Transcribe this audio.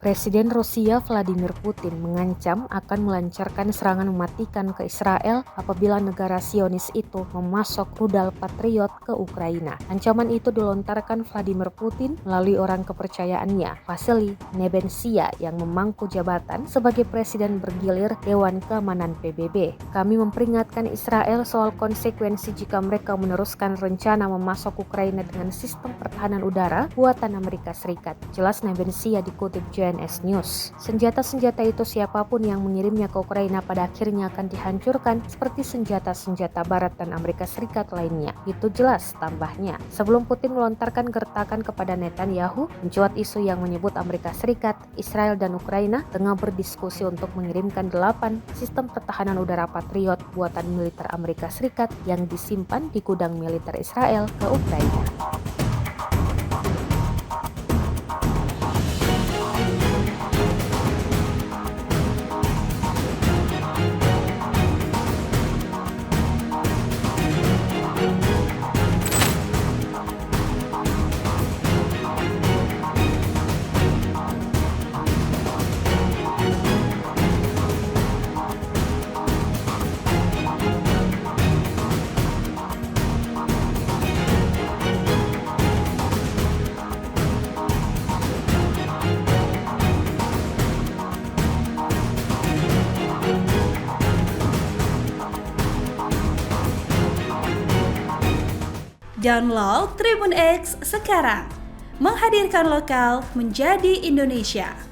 Presiden Rusia Vladimir Putin mengancam akan melancarkan serangan mematikan ke Israel apabila negara Zionis itu memasok rudal Patriot ke Ukraina. Ancaman itu dilontarkan Vladimir Putin melalui orang kepercayaannya, Vasily Nebenzia, yang memangku jabatan sebagai Presiden bergilir Dewan Keamanan PBB. Kami memperingatkan Israel soal konsekuensi jika mereka meneruskan rencana memasok Ukraina dengan sistem pertahanan udara buatan Amerika Serikat. Jelas Nebenzia dikutip JNS News. Senjata-senjata itu siapapun yang mengirimnya ke Ukraina pada akhirnya akan dihancurkan seperti senjata-senjata Barat dan Amerika Serikat lainnya. Itu jelas tambahnya. Sebelum Putin melontarkan gertakan kepada Netanyahu, mencuat isu yang menyebut Amerika Serikat, Israel dan Ukraina tengah berdiskusi untuk mengirimkan 8 sistem pertahanan udara Patriot buatan militer Amerika Serikat yang disimpan di gudang militer Israel ke Ukraina. Download Tribun X sekarang, menghadirkan lokal menjadi Indonesia.